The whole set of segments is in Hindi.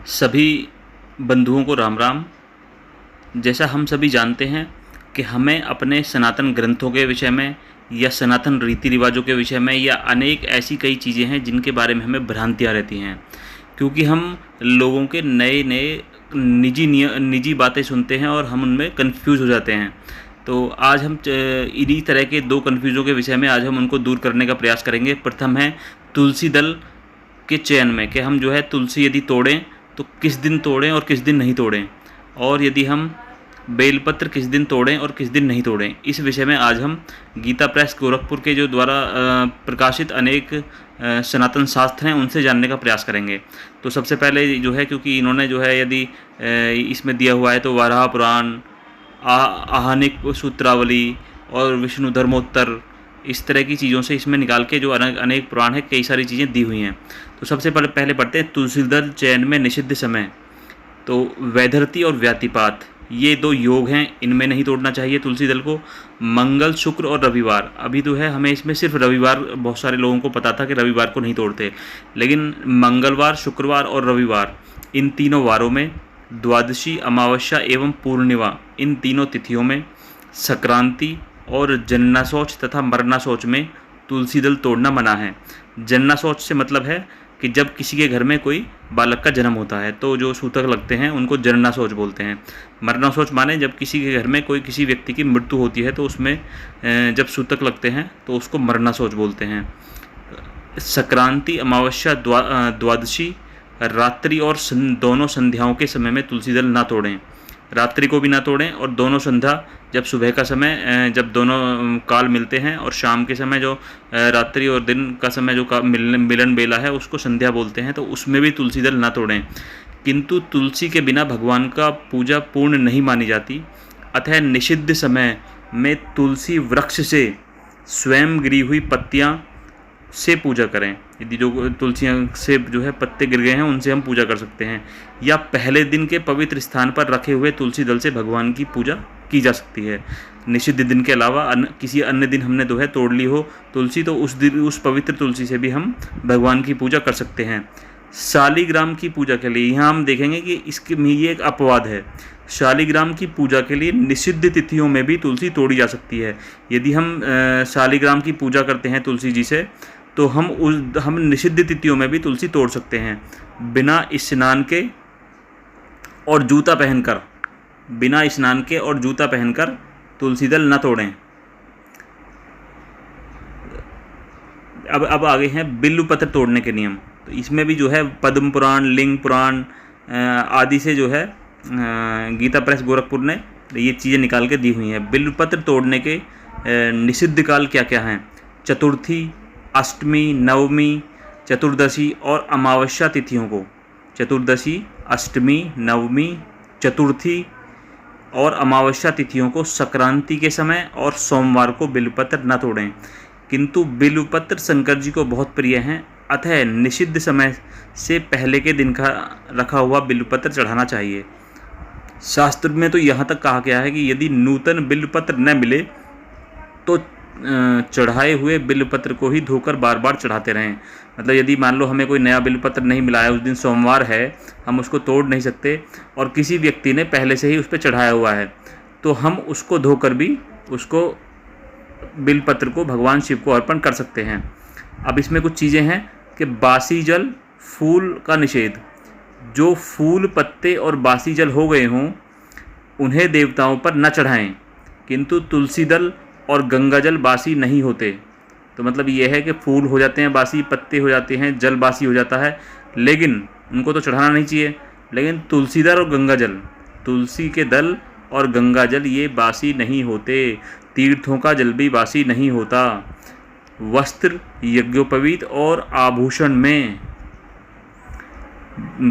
सभी बंधुओं को राम राम। जैसा हम सभी जानते हैं कि हमें अपने सनातन ग्रंथों के विषय में या सनातन रीति रिवाजों के विषय में या अनेक ऐसी कई चीज़ें हैं जिनके बारे में हमें भ्रांतियाँ रहती हैं, क्योंकि हम लोगों के नए नए निजी बातें सुनते हैं और हम उनमें कंफ्यूज हो जाते हैं। तो आज हम इन्हीं तरह के दो कन्फ्यूज़ों के विषय में आज हम उनको दूर करने का प्रयास करेंगे। प्रथम है तुलसी दल के चयन में, कि हम जो है तुलसी यदि तोड़ें तो किस दिन तोड़ें और किस दिन नहीं तोड़ें, और यदि हम बेलपत्र किस दिन तोड़ें और किस दिन नहीं तोड़ें। इस विषय में आज हम गीता प्रेस गोरखपुर के जो द्वारा प्रकाशित अनेक सनातन शास्त्र हैं उनसे जानने का प्रयास करेंगे। तो सबसे पहले जो है, क्योंकि इन्होंने जो है यदि इसमें दिया हुआ है तो वाराह पुराण, आहनिक सूत्रावली और विष्णु धर्मोत्तर, इस तरह की चीज़ों से इसमें निकाल के जो अनेक पुराण है, कई सारी चीज़ें दी हुई हैं। तो सबसे पहले पढ़ते हैं तुलसी दल चयन में निषिद्ध समय। तो वैधरती और व्यातिपात, ये दो योग हैं, इनमें नहीं तोड़ना चाहिए तुलसी दल को। मंगल, शुक्र और रविवार, अभी तो है हमें इसमें सिर्फ रविवार, बहुत सारे लोगों को पता था कि रविवार को नहीं तोड़ते, लेकिन मंगलवार, शुक्रवार और रविवार, इन तीनों वारों में, द्वादशी, अमावस्या एवं पूर्णिमा, इन तीनों तिथियों में, संक्रांति और जन्ना शौच तथा मरना शौच में तुलसी दल तोड़ना मना है। जन्ना शौच से मतलब है कि जब किसी के घर में कोई बालक का जन्म होता है तो जो सूतक लगते हैं उनको जन्ना शौच बोलते हैं। मरना शौच माने जब किसी के घर में कोई किसी व्यक्ति की मृत्यु होती है तो उसमें जब सूतक लगते हैं तो उसको मरना शौच बोलते हैं। संक्रांति, अमावस्या, द्वादशी, रात्रि और दोनों संध्याओं के समय में तुलसी दल ना तोड़ें। रात्रि को भी ना तोड़ें और दोनों संध्या, जब सुबह का समय, जब दोनों काल मिलते हैं, और शाम के समय जो रात्रि और दिन का समय जो मिलन बेला है उसको संध्या बोलते हैं, तो उसमें भी तुलसी दल ना तोड़ें। किंतु तुलसी के बिना भगवान का पूजा पूर्ण नहीं मानी जाती, अतः निषिद्ध समय में तुलसी वृक्ष से स्वयं गिरी हुई पत्तियां से पूजा करें। यदि जो तुलसियाँ से जो है पत्ते गिर गए हैं उनसे हम पूजा कर सकते हैं, या पहले दिन के पवित्र स्थान पर रखे हुए तुलसी दल से भगवान की पूजा की जा सकती है। निषिद्ध दिन के अलावा किसी अन्य दिन हमने जो है तोड़ ली हो तुलसी, तो उस दिन उस पवित्र तुलसी से भी हम भगवान की पूजा कर सकते हैं। शालिग्राम की पूजा के लिए यहाँ हम देखेंगे कि इसके में ये एक अपवाद है। शालिग्राम की पूजा के लिए निषिद्ध तिथियों में भी तुलसी तोड़ी जा सकती है। यदि हम शालिग्राम की पूजा करते हैं तुलसी जी से, तो हम निषिद्ध तिथियों में भी तुलसी तोड़ सकते हैं, बिना स्नान के और जूता पहनकर। बिना स्नान के और जूता पहनकर तुलसी दल न तोड़ें। अब आगे हैं बिल्व पत्र तोड़ने के नियम। तो इसमें भी जो है पद्म पुराण, लिंग पुराण आदि से जो है गीता प्रेस गोरखपुर ने ये चीज़ें निकाल के दी हुई हैं। बिल्व पत्र तोड़ने के निषिद्ध काल क्या क्या हैं? चतुर्थी, अष्टमी, नवमी, चतुर्दशी और अमावस्या तिथियों को, चतुर्दशी, अष्टमी, नवमी, चतुर्थी और अमावस्या तिथियों को, संक्रांति के समय और सोमवार को बिल्वपत्र न तोड़ें। किंतु बिल्वपत्र शंकर जी को बहुत प्रिय हैं, अतः निषिद्ध समय से पहले के दिन का रखा हुआ बिल्वपत्र चढ़ाना चाहिए। शास्त्र में तो यहाँ तक कहा गया है कि यदि नूतन बिल्वपत्र न मिले तो चढ़ाए हुए बिल्वपत्र को ही धोकर बार बार चढ़ाते रहें। मतलब यदि मान लो हमें कोई नया बिल्वपत्र नहीं मिला है, उस दिन सोमवार है, हम उसको तोड़ नहीं सकते और किसी व्यक्ति ने पहले से ही उस पर चढ़ाया हुआ है, तो हम उसको धोकर भी उसको बिल्वपत्र को भगवान शिव को अर्पण कर सकते हैं। अब इसमें कुछ चीज़ें हैं कि बासी जल, फूल का निषेध। जो फूल, पत्ते और बासी जल हो गए हों उन्हें देवताओं पर न चढ़ाएं, किंतु तुलसी दल और गंगा जल बासी नहीं होते। तो मतलब ये है कि फूल हो जाते हैं बासी, पत्ते हो जाते हैं, जल बासी हो जाता है, लेकिन उनको तो चढ़ाना नहीं चाहिए। लेकिन तुलसी दल और गंगा जल, तुलसी के दल और गंगा जल ये बासी नहीं होते। तीर्थों का जल भी बासी नहीं होता। वस्त्र, यज्ञोपवीत और आभूषण में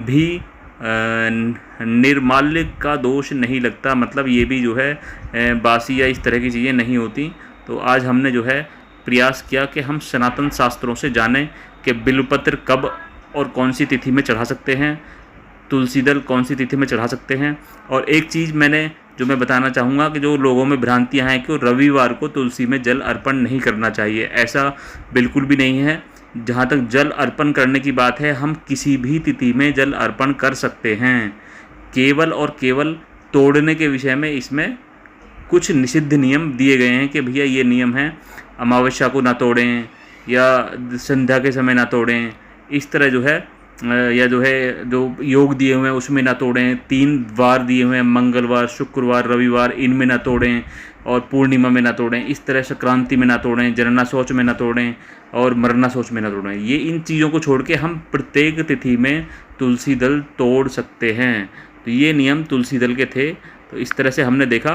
भी निर्माल्य का दोष नहीं लगता। मतलब ये भी जो है बासी या इस तरह की चीज़ें नहीं होती। तो आज हमने जो है प्रयास किया कि हम सनातन शास्त्रों से जानें कि बिल्वपत्र कब और कौन सी तिथि में चढ़ा सकते हैं, तुलसी दल कौन सी तिथि में चढ़ा सकते हैं। और एक चीज़ मैं बताना चाहूँगा कि जो लोगों में भ्रांतियाँ हैं कि रविवार को तुलसी में जल अर्पण नहीं करना चाहिए, ऐसा बिल्कुल भी नहीं है। जहाँ तक जल अर्पण करने की बात है, हम किसी भी तिथि में जल अर्पण कर सकते हैं। केवल और केवल तोड़ने के विषय में इसमें कुछ निषिद्ध नियम दिए गए हैं कि भैया ये नियम है, अमावस्या को ना तोड़ें या संध्या के समय ना तोड़ें, इस तरह जो है या जो है जो योग दिए हुए हैं उसमें ना तोड़ें, 3 वार दिए हुए हैं मंगलवार, शुक्रवार, रविवार, इनमें ना तोड़ें और पूर्णिमा में ना तोड़ें, इस तरह संक्रांति में ना तोड़ें, जनना शौच में ना तोड़ें और मरना शौच में ना तोड़ें। ये इन चीज़ों को छोड़ के हम प्रत्येक तिथि में तुलसी दल तोड़ सकते हैं। तो ये नियम तुलसी दल के थे। तो इस तरह से हमने देखा